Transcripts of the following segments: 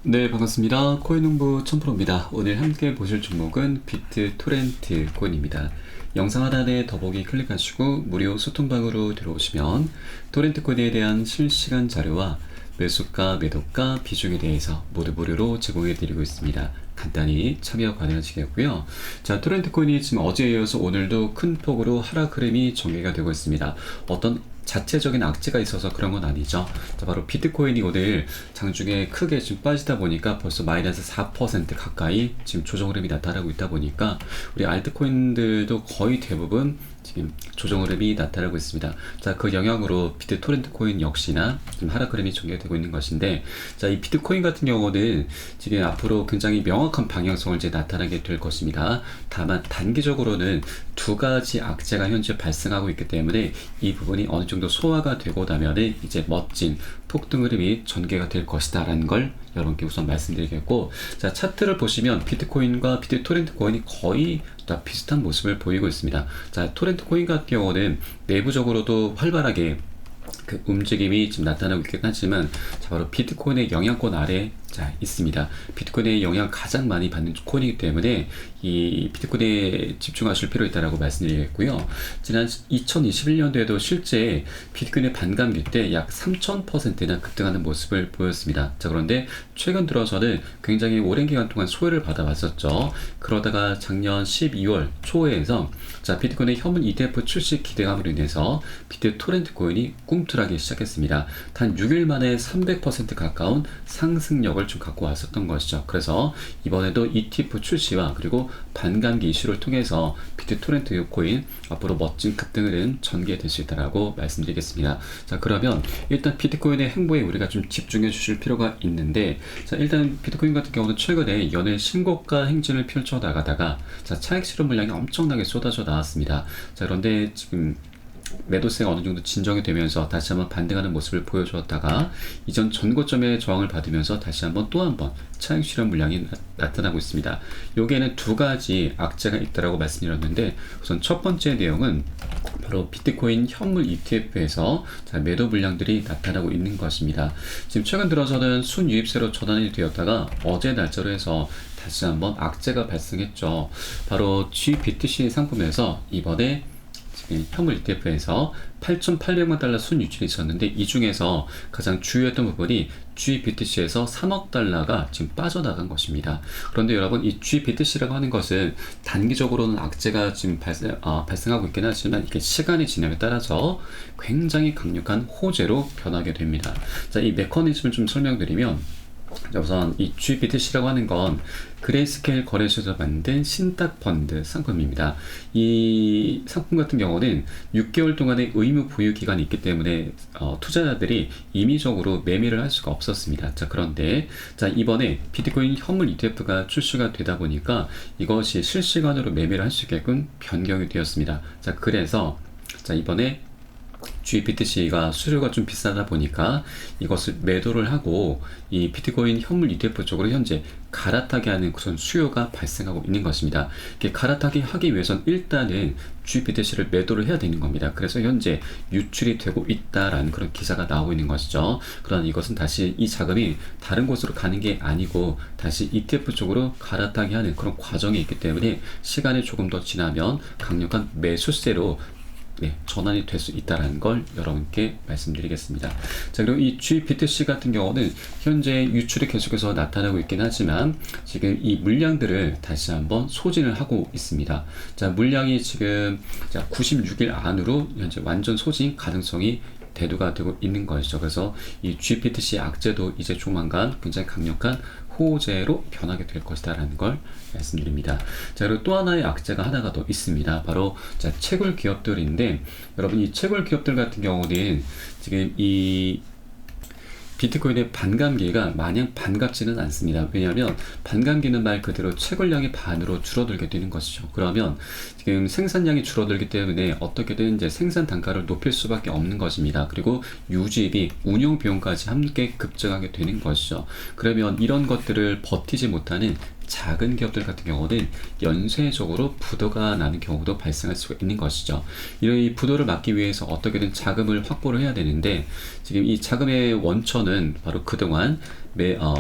네, 반갑습니다. 코인농부 천프로입니다. 오늘 함께 보실 종목은 비트토렌트 코인입니다. 영상 하단에 더보기 클릭하시고 무료 소통방으로 들어오시면 토렌트 코인에 대한 실시간 자료와 매수가, 매도가, 비중에 대해서 모두 무료로 제공해 드리고 있습니다. 간단히 참여 가능하시겠고요. 자, 토렌트 코인이 지금 어제에 이어서 오늘도 큰 폭으로 하락 흐름이 전개가 되고 있습니다. 어떤 자체적인 악재가 있어서 그런 건 아니죠. 자, 바로 비트코인이 오늘 장중에 크게 지금 빠지다 보니까 벌써 마이너스 4% 가까이 지금 조정 흐름이 나타나고 있다 보니까 우리 알트코인들도 거의 대부분 지금 조정 흐름이 나타나고 있습니다. 자, 그 영향으로 비트토렌트 코인 역시나 지금 하락 흐름이 전개되고 있는 것인데, 자, 이 비트코인 같은 경우는 지금 앞으로 굉장히 명확한 방향성을 이제 나타나게 될 것입니다. 다만 단기적으로는 두 가지 악재가 현재 발생하고 있기 때문에 이 부분이 어느 정도 소화가 되고 나면은 이제 멋진 폭등 흐름이 전개가 될 것이다 라는 걸 여러분께 우선 말씀드리겠고, 자, 차트를 보시면 비트코인과 비트토렌트 코인이 거의 다 비슷한 모습을 보이고 있습니다. 자, 토렌트 코인 같은 경우는 내부적으로도 활발하게 그 움직임이 지금 나타나고 있긴 하지만, 자, 바로 비트코인의 영향권 아래 자 있습니다. 비트코인의 영향 가장 많이 받는 코인이기 때문에 이 비트코인에 집중하실 필요 있다라고 말씀드리겠고요. 지난 2021년도에도 실제 비트코인의 반감기 때 약 3000%나 급등하는 모습을 보였습니다. 자, 그런데 최근 들어서는 굉장히 오랜 기간 동안 소외를 받아왔었죠. 그러다가 작년 12월 초에서 자, 비트코인의 현물 ETF 출시 기대감으로 인해서 비트토렌트 코인이 꿈틀하기 시작했습니다. 단 6일 만에 300% 가까운 상승력을 좀 갖고 왔었던 것이죠. 그래서 이번에도 ETF 출시와 그리고 반감기 이슈를 통해서 비트토렌트 코인 앞으로 멋진 급등을 전개될 수 있다라고 말씀드리겠습니다. 자, 그러면 일단 비트코인의 행보에 우리가 좀 집중해 주실 필요가 있는데, 자, 일단 비트코인 같은 경우는 최근에 연일 신고가 행진을 펼쳐 나가다가 자, 차익 실현 물량이 엄청나게 쏟아져 나왔습니다. 자, 그런데 지금 매도세가 어느 정도 진정이 되면서 다시 한번 반등하는 모습을 보여주었다가 이전 전고점의 저항을 받으면서 다시 한번 또 한 번 차익 실현 물량이 나타나고 있습니다. 여기에는 두 가지 악재가 있다라고 말씀드렸는데, 우선 첫 번째 내용은 바로 비트코인 현물 ETF에서 자, 매도 물량들이 나타나고 있는 것입니다. 지금 최근 들어서는 순유입세로 전환이 되었다가 어제 날짜로 해서 다시 한번 악재가 발생했죠. 바로 GBTC 상품에서 이번에 현물 ETF에서 8,800만 달러 순유출이 있었는데, 이 중에서 가장 주요했던 부분이 GBTC에서 3억 달러가 지금 빠져나간 것입니다. 그런데 여러분, 이 GBTC라고 하는 것은 단기적으로는 악재가 지금 발생하고 있긴 하지만 이게 시간이 지남에 따라서 굉장히 강력한 호재로 변하게 됩니다. 자, 이 메커니즘을 좀 설명드리면, 우선 이 GBTC라고 하는 건 그레이스케일 거래소에서 만든 신탁 펀드 상품입니다. 이 상품 같은 경우는 6개월 동안의 의무 보유 기간이 있기 때문에 투자자들이 임의적으로 매매를 할 수가 없었습니다. 자, 그런데 자, 이번에 비트코인 현물 ETF가 출시가 되다 보니까 이것이 실시간으로 매매를 할 수 있게끔 변경이 되었습니다. 자, 그래서 자, 이번에 GBTC가 수수료가 좀 비싸다 보니까 이것을 매도를 하고 이 비트코인 현물 ETF 쪽으로 현재 갈아타게 하는 그런 수요가 발생하고 있는 것입니다. 이렇게 갈아타게 하기 위해선 일단은 GBTC를 매도를 해야 되는 겁니다. 그래서 현재 유출이 되고 있다라는 그런 기사가 나오고 있는 것이죠. 그러나 이것은 다시 이 자금이 다른 곳으로 가는 게 아니고 다시 ETF 쪽으로 갈아타게 하는 그런 과정이 있기 때문에 시간이 조금 더 지나면 강력한 매수세로 전환이 될 수 있다는 걸 여러분께 말씀드리겠습니다. 자, 그리고 이 GBTC 같은 경우는 현재 유출이 계속해서 나타나고 있긴 하지만 지금 이 물량들을 다시 한번 소진을 하고 있습니다. 자, 물량이 지금 96일 안으로 현재 완전 소진 가능성이 대두가 되고 있는 것이죠. 그래서 이 GBTC 악재도 이제 조만간 굉장히 강력한 호재로 변하게 될 것이다라는 걸 말씀드립니다. 자, 그리고 또 하나의 악재가 하나가 더 있습니다. 바로 자, 채굴 기업들인데, 여러분 이 채굴 기업들 같은 경우는 지금 이 비트코인의 반감기가 마냥 반갑지는 않습니다. 왜냐하면 반감기는 말 그대로 채굴량이 반으로 줄어들게 되는 것이죠. 그러면 지금 생산량이 줄어들기 때문에 어떻게든 이제 생산 단가를 높일 수밖에 없는 것입니다. 그리고 유지비, 운영 비용까지 함께 급증하게 되는 것이죠. 그러면 이런 것들을 버티지 못하는 작은 기업들 같은 경우는 연쇄적으로 부도가 나는 경우도 발생할 수가 있는 것이죠. 이 부도를 막기 위해서 어떻게든 자금을 확보를 해야 되는데, 지금 이 자금의 원천은 바로 그동안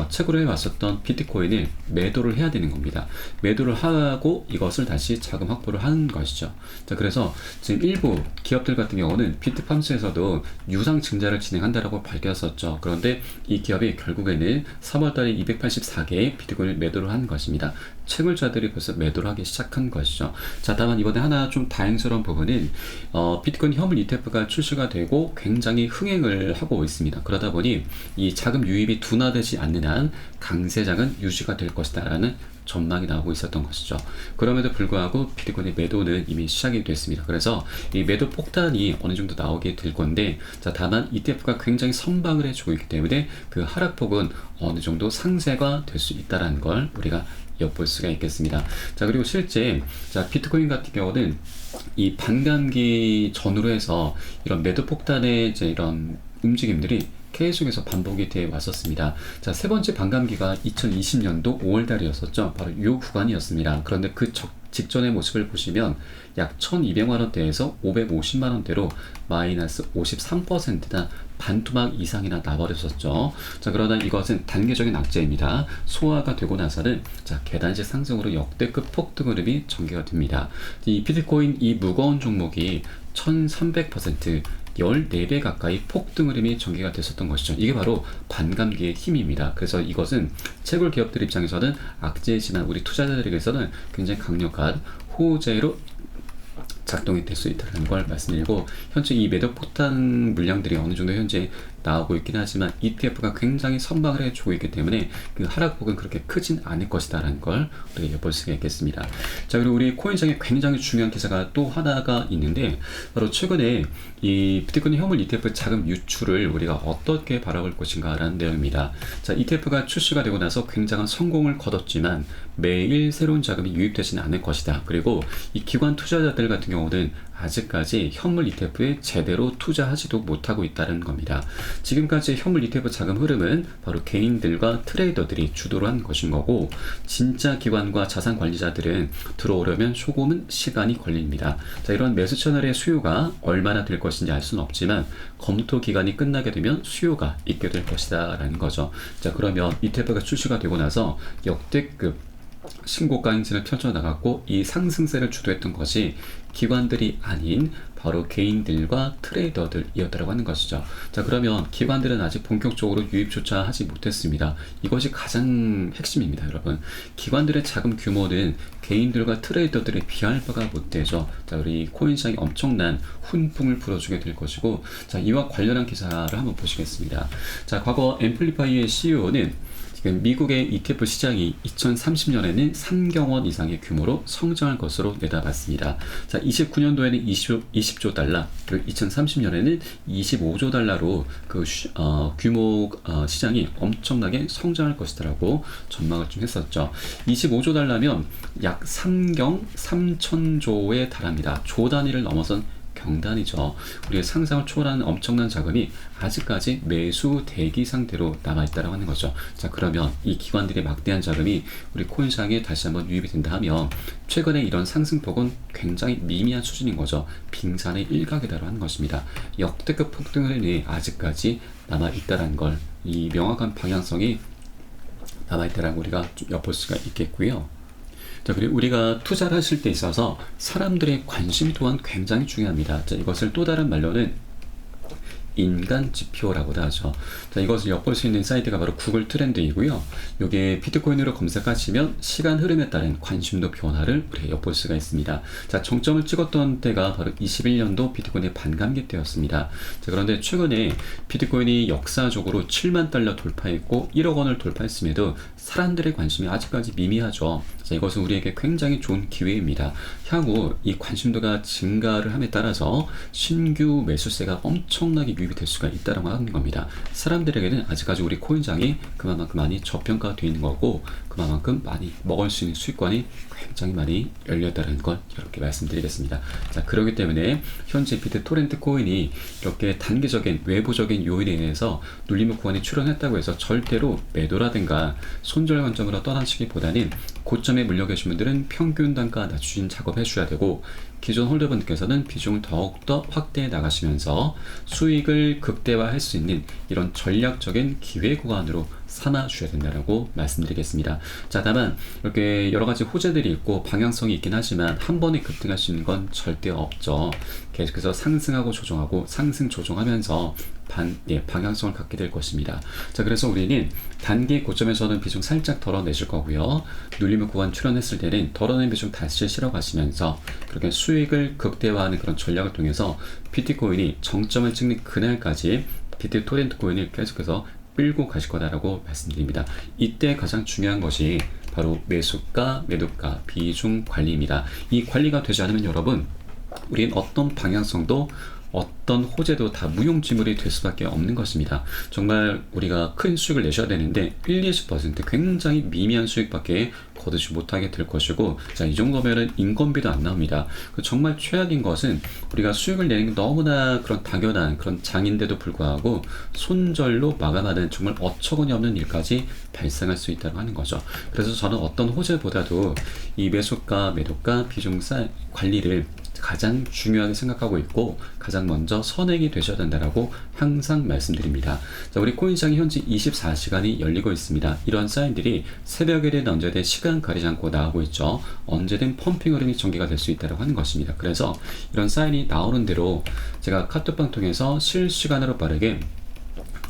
채굴을 해왔었던 비트코인을 매도를 해야 되는 겁니다. 매도를 하고 이것을 다시 자금 확보를 하는 것이죠. 자, 그래서 지금 일부 기업들 같은 경우는 비트팜스에서도 유상 증자를 진행한다라고 밝혔었죠. 그런데 이 기업이 결국에는 3월달에 284개의 비트코인을 매도를 한 것입니다. 채굴자들이 벌써 매도를 하기 시작한 것이죠. 자, 다만 이번에 하나 좀 다행스러운 부분은 비트코인 현물 ETF가 출시가 되고 굉장히 흥행을 하고 있습니다. 그러다 보니 이 자금 유입이 둔화되지 않는 한 강세장은 유지가 될 것이다 라는 전망이 나오고 있었던 것이죠. 그럼에도 불구하고 비트코인의 매도는 이미 시작이 됐습니다. 그래서 이 매도 폭탄이 어느 정도 나오게 될 건데, 자, 다만 ETF가 굉장히 선방을 해주고 있기 때문에 그 하락폭은 어느 정도 상쇄가 될 수 있다는 걸 우리가 엿볼 수가 있겠습니다. 자, 그리고 실제 비트코인 같은 경우는 이 반감기 전후로 해서 이런 매도 폭탄의 이제 이런 움직임들이 계속해서 반복이 되어 왔었습니다. 자, 세 번째 반감기가 2020년도 5월달이었었죠. 바로 이 구간이었습니다. 그런데 그 직전의 모습을 보시면 약 1200만원대에서 550만원대로 마이너스 53%나 반토막 이상이나 나버렸었죠. 자, 그러나 이것은 단계적인 악재입니다. 소화가 되고 나서는 계단식 상승으로 역대급 폭등 흐름이 전개가 됩니다. 이 비트코인 이 무거운 종목이 1300% 14배 가까이 폭등 흐름이 전개가 됐었던 것이죠. 이게 바로 반감기의 힘입니다. 그래서 이것은 채굴 기업들 입장에서는 악재이지만 우리 투자자들에게서는 굉장히 강력한 호재로 작동이 될 수 있다는 걸 말씀드리고, 현재 이 매도 폭탄 물량들이 어느 정도 현재 나오고 있긴 하지만 ETF가 굉장히 선방을 해주고 있기 때문에 그 하락폭은 그렇게 크진 않을 것이다라는 걸 우리가 엿볼 수가 있겠습니다. 자, 그리고 우리 코인장에 굉장히 중요한 기사가 또 하나가 있는데, 바로 최근에 이 비트코인 현물 ETF 자금 유출을 우리가 어떻게 바라볼 것인가 라는 내용입니다. 자, ETF가 출시가 되고 나서 굉장한 성공을 거뒀지만 매일 새로운 자금이 유입되지는 않을 것이다. 그리고 이 기관 투자자들 같은 경우는 아직까지 현물 ETF에 제대로 투자하지도 못하고 있다는 겁니다. 지금까지 현물 ETF 자금 흐름은 바로 개인들과 트레이더들이 주도를 한 것인 거고, 진짜 기관과 자산 관리자들은 들어오려면 조금은 시간이 걸립니다. 자, 이런 매수 채널의 수요가 얼마나 될 것인지 알 수는 없지만 검토 기간이 끝나게 되면 수요가 있게 될 것이다 라는 거죠. 자, 그러면 ETF가 출시가 되고 나서 역대급 신고가 행진을 펼쳐나갔고, 이 상승세를 주도했던 것이 기관들이 아닌 바로 개인들과 트레이더들이었다고 하는 것이죠. 자, 그러면 기관들은 아직 본격적으로 유입조차 하지 못했습니다. 이것이 가장 핵심입니다, 여러분. 기관들의 자금 규모는 개인들과 트레이더들에 비할 바가 못되죠. 자, 우리 코인시장이 엄청난 훈풍을 불어주게 될 것이고, 자, 이와 관련한 기사를 한번 보시겠습니다. 자, 과거 앰플리파이의 CEO는 지금 미국의 ETF 시장이 2030년에는 3경원 이상의 규모로 성장할 것으로 내다봤습니다. 자, 29년도에는 20조 달러, 그리고 2030년에는 25조 달러로 그 규모 시장이 엄청나게 성장할 것이라고 전망을 좀 했었죠. 25조 달러면 약 3경 3천조에 달합니다. 조 단위를 넘어선 경단이죠. 우리의 상상을 초월하는 엄청난 자금이 아직까지 매수 대기 상태로 남아있다고 하는 거죠. 자, 그러면 이 기관들의 막대한 자금이 우리 코인시장에 다시 한번 유입이 된다 하면 최근에 이런 상승폭은 굉장히 미미한 수준인 거죠. 빙산의 일각이다라고 하는 것입니다. 역대급 폭등 흐름이 아직까지 남아있다는 걸, 이 명확한 방향성이 남아있다는 걸 우리가 좀 엿볼 수가 있겠고요. 자, 그리고 우리가 투자를 하실 때 있어서 사람들의 관심 또한 굉장히 중요합니다. 자, 이것을 또 다른 말로는 인간 지표라고도 하죠. 자, 이것을 엿볼 수 있는 사이트가 바로 구글 트렌드이고요. 이게 비트코인으로 검색하시면 시간 흐름에 따른 관심도 변화를 우리가 엿볼 수가 있습니다. 자, 정점을 찍었던 때가 바로 21년도 비트코인의 반감기 때였습니다. 자, 그런데 최근에 비트코인이 역사적으로 7만 달러 돌파했고 1억 원을 돌파했음에도 사람들의 관심이 아직까지 미미하죠. 자, 이것은 우리에게 굉장히 좋은 기회입니다. 향후 이 관심도가 증가를 함에 따라서 신규 매수세가 엄청나게 유입이 될 수가 있다고 하는 겁니다. 사람들에게는 아직까지 우리 코인장이 그만큼 많이 저평가되어 있는 거고, 그만큼 많이 먹을 수 있는 수익권이 굉장히 많이 열렸다는 걸 이렇게 말씀드리겠습니다. 자, 그렇기 때문에 현재 비트토렌트 코인이 이렇게 단기적인 외부적인 요인에 의해서 눌림목 구간에 출현했다고 해서 절대로 매도라든가 손절 관점으로 떠나시기보다는 고점에 물려 계신 분들은 평균 단가 낮추신 작업 해주셔야 되고, 기존 홀더분들께서는 비중을 더욱더 확대해 나가시면서 수익을 극대화할 수 있는 이런 전략적인 기회 구간으로 삼아 주셔야 된다라고 말씀드리겠습니다. 자, 다만 이렇게 여러 가지 호재들이 있고 방향성이 있긴 하지만 한 번에 급등할 수 있는 건 절대 없죠. 계속해서 상승하고 조정하고 상승 조정하면서 방향성을 갖게 될 것입니다. 자, 그래서 우리는 단기 고점에서는 비중 살짝 덜어내실 거고요. 눌림목 구간 출현했을 때는 덜어낸 비중 다시 실어 가시면서 그렇게 수익을 극대화하는 그런 전략을 통해서 비트코인이 정점을 찍는 그날까지 비트토렌트 코인을 계속해서 끌고 가실 거다라고 말씀드립니다. 이때 가장 중요한 것이 바로 매수가, 매도가, 비중 관리입니다. 이 관리가 되지 않으면 여러분, 우린 어떤 방향성도 어떤 호재도 다 무용지물이 될 수밖에 없는 것입니다. 정말 우리가 큰 수익을 내셔야 되는데 1-20% 굉장히 미미한 수익밖에 거두지 못하게 될 것이고, 자, 이 정도면은 인건비도 안 나옵니다. 정말 최악인 것은 우리가 수익을 내는 게 너무나 그런 당연한 그런 장인데도 불구하고 손절로 마감하는 정말 어처구니 없는 일까지 발생할 수 있다고 하는 거죠. 그래서 저는 어떤 호재보다도 이 매수가, 매도가, 비중사 관리를 가장 중요하게 생각하고 있고 가장 먼저 선행이 되셔야 된다라고 항상 말씀드립니다. 자, 우리 코인시장이 현재 24시간이 열리고 있습니다. 이러한 사인들이 새벽에든 언제든 시간 가리지 않고 나오고 있죠. 언제든 펌핑 흐름이 전개가 될 수 있다고 하는 것입니다. 그래서 이런 사인이 나오는 대로 제가 카톡방 통해서 실시간으로 빠르게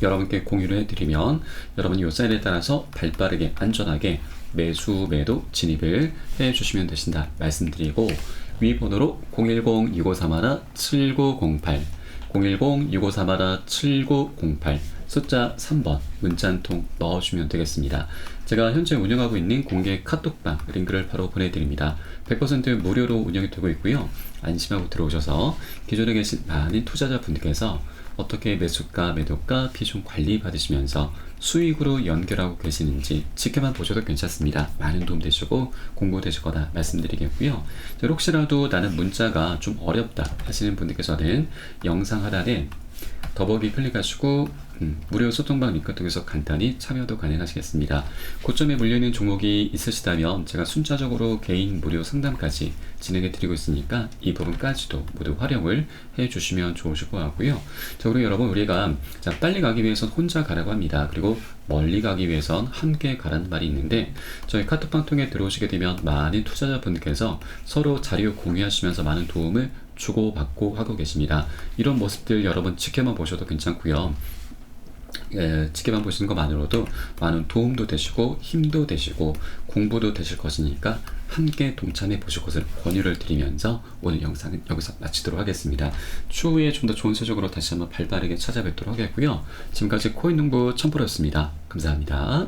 여러분께 공유를 해드리면 여러분이 이 사인에 따라서 발빠르게 안전하게 매수, 매도 진입을 해주시면 되신다 말씀드리고, 위 번호로 010-6531-7908 010-6531-7908 숫자 3번 문자 한 통 넣어주시면 되겠습니다. 제가 현재 운영하고 있는 공개 카톡방 링크를 바로 보내드립니다. 100% 무료로 운영이 되고 있고요. 안심하고 들어오셔서 기존에 계신 많은 투자자분들께서 어떻게 매수가, 매도가, 비중 관리 받으시면서 수익으로 연결하고 계시는지 지켜만 보셔도 괜찮습니다. 많은 도움 되시고 공부 되실 거다 말씀드리겠고요. 혹시라도 나는 문자가 좀 어렵다 하시는 분들께서는 영상 하단에 더보기 클릭하시고 무료 소통방 링크 통해서 간단히 참여도 가능하시겠습니다. 고점에 물려있는 종목이 있으시다면 제가 순차적으로 개인 무료 상담까지 진행해 드리고 있으니까 이 부분까지도 모두 활용을 해 주시면 좋으실 것 같고요. 자, 그리고 여러분, 우리가 빨리 가기 위해선 혼자 가라고 합니다. 그리고 멀리 가기 위해선 함께 가라는 말이 있는데, 저희 카톡방 통해 들어오시게 되면 많은 투자자분들께서 서로 자료 공유하시면서 많은 도움을 주고받고 하고 계십니다. 이런 모습들 여러분 지켜만 보셔도 괜찮고요. 지켜만 보시는 것만으로도 많은 도움도 되시고 힘도 되시고 공부도 되실 것이니까 함께 동참해 보실 것을 권유를 드리면서 오늘 영상은 여기서 마치도록 하겠습니다. 추후에 좀 더 좋은 소식으로 다시 한번 발빠르게 찾아뵙도록 하겠고요. 지금까지 코인농부 첨프로였습니다. 감사합니다.